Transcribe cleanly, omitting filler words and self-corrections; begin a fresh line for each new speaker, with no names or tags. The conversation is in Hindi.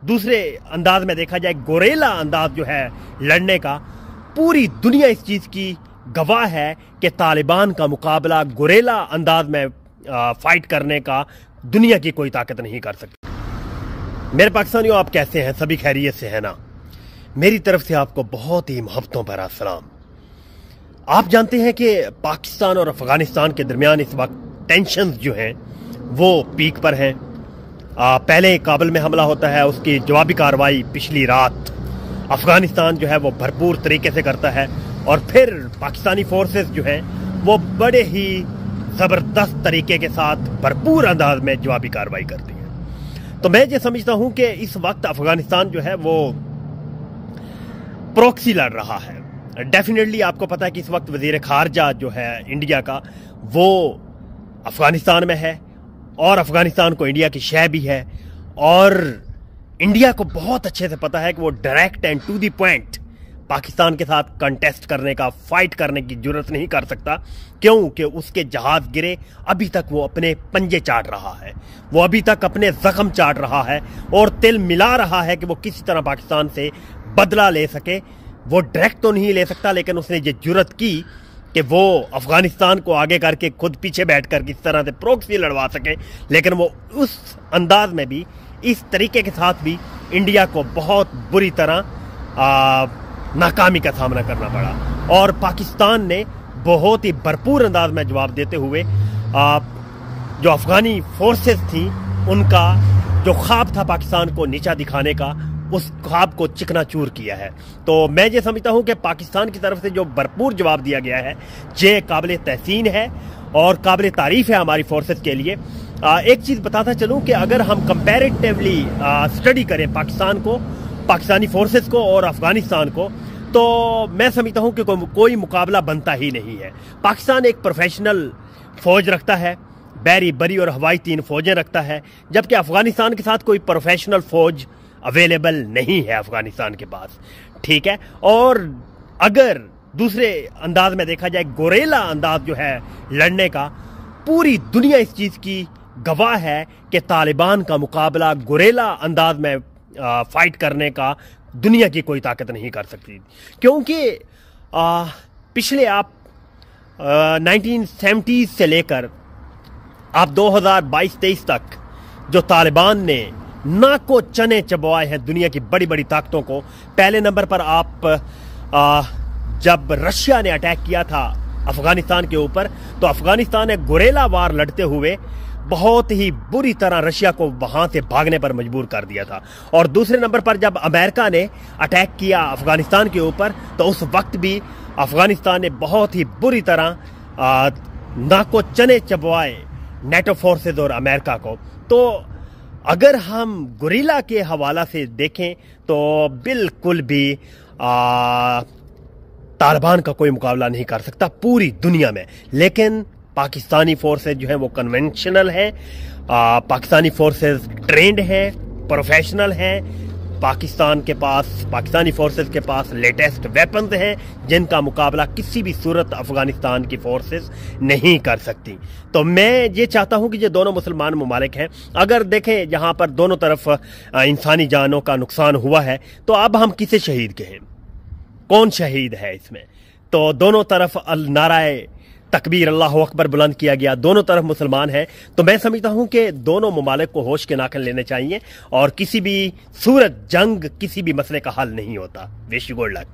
दूसरे अंदाज में देखा जाए गोरेला अंदाज जो है लड़ने का, पूरी दुनिया इस चीज़ की गवाह है कि तालिबान का मुकाबला गोरेला अंदाज में फाइट करने का दुनिया की कोई ताकत नहीं कर सकती। मेरे पाकिस्तानियों, आप कैसे हैं? सभी खैरियत से हैं ना? मेरी तरफ से आपको बहुत ही मोहब्बतों भरा सलाम। आप जानते हैं कि पाकिस्तान और अफगानिस्तान के दरमियान इस वक्त टेंशन जो हैं वो पीक पर हैं। पहले काबुल में हमला होता है, उसकी जवाबी कार्रवाई पिछली रात अफगानिस्तान जो है वो भरपूर तरीके से करता है, और फिर पाकिस्तानी फोर्सेस जो हैं वो बड़े ही ज़बरदस्त तरीके के साथ भरपूर अंदाज में जवाबी कार्रवाई करती हैं। तो मैं ये समझता हूं कि इस वक्त अफगानिस्तान जो है वो प्रॉक्सी लड़ रहा है। डेफिनेटली आपको पता है कि इस वक्त वजीर खारजा जो है इंडिया का, वो अफगानिस्तान में है, और अफगानिस्तान को इंडिया की शय भी है, और इंडिया को बहुत अच्छे से पता है कि वो direct and to the point Pakistan के साथ कंटेस्ट करने का, फाइट करने की जरूरत नहीं कर सकता। क्यों कि उसके जहाज गिरे, अभी तक वो अपने पंजे चाट रहा है, वो अभी तक अपने जख्म चाट रहा है और तिल मिला रहा है कि वो किसी तरह पाकिस्तान से बदला ले सके। वो डायरेक्ट तो नहीं ले सकता, लेकिन उसने ये जुर्रत की कि वो अफगानिस्तान को आगे करके खुद पीछे बैठकर किस तरह से प्रॉक्सी लड़वा सके। लेकिन वो उस अंदाज में भी, इस तरीके के साथ भी इंडिया को बहुत बुरी तरह नाकामी का सामना करना पड़ा, और पाकिस्तान ने बहुत ही भरपूर अंदाज में जवाब देते हुए जो अफगानी फोर्सेस थी उनका जो ख्वाब था पाकिस्तान को नीचा दिखाने का, उस ख्वाब को चिकनाचूर किया है। तो मैं ये समझता हूं कि पाकिस्तान की तरफ से जो भरपूर जवाब दिया गया है ये काबिल तहसीन है और काबिल तारीफ है हमारी फोर्सेस के लिए। एक चीज़ बताता चलूं कि अगर हम कंपैरेटिवली स्टडी करें पाकिस्तान को, पाकिस्तानी फोर्सेस को और अफगानिस्तान को, तो मैं समझता हूं कि कोई मुकाबला बनता ही नहीं है। पाकिस्तान एक प्रोफेशनल फौज रखता है, बहरी, बरी और हवाई 3 फौजें रखता है, जबकि अफगानिस्तान के साथ कोई प्रोफेशनल फौज अवेलेबल नहीं है अफगानिस्तान के पास। ठीक है, और अगर दूसरे अंदाज में देखा जाए गोरेला अंदाज जो है लड़ने का, पूरी दुनिया इस चीज़ की गवाह है कि तालिबान का मुकाबला गोरेला अंदाज में फाइट करने का दुनिया की कोई ताकत नहीं कर सकती। क्योंकि पिछले आप 1970s से लेकर आप 2022-23 तक जो तालिबान ने नाको चने चबवाए हैं दुनिया की बड़ी बड़ी ताकतों को। पहले नंबर पर आप जब रशिया ने अटैक किया था अफगानिस्तान के ऊपर, तो अफगानिस्तान ने गोरेला वार लड़ते हुए बहुत ही बुरी तरह रशिया को वहां से भागने पर मजबूर कर दिया था। और दूसरे नंबर पर जब अमेरिका ने अटैक किया अफगानिस्तान के ऊपर, तो उस वक्त भी अफगानिस्तान ने बहुत ही बुरी तरह नाको चने चबवाए नेटो फोर्सेज और अमेरिका को। तो अगर हम गोरिल्ला के हवाला से देखें तो बिल्कुल भी तालिबान का कोई मुकाबला नहीं कर सकता पूरी दुनिया में। लेकिन पाकिस्तानी फोर्सेज जो है वो कन्वेंशनल है, पाकिस्तानी फोर्सेज ट्रेंड है, प्रोफेशनल है। पाकिस्तानी फोर्सेज के पास लेटेस्ट वेपन्स हैं जिनका मुकाबला किसी भी सूरत अफगानिस्तान की फोर्सेज नहीं कर सकती। तो मैं ये चाहता हूं कि ये दोनों मुसलमान ममालिक हैं, अगर देखें जहां पर दोनों तरफ इंसानी जानों का नुकसान हुआ है, तो अब हम किसे शहीद कहें, कौन शहीद है इसमें? तो दोनों तरफ नाराए तकबीर अल्लाह अकबर बुलंद किया गया, दोनों तरफ मुसलमान हैं। तो मैं समझता हूं कि दोनों ममालिक को होश के नाखन लेने चाहिए, और किसी भी सूरत जंग किसी भी मसले का हल नहीं होता। Wish you good luck.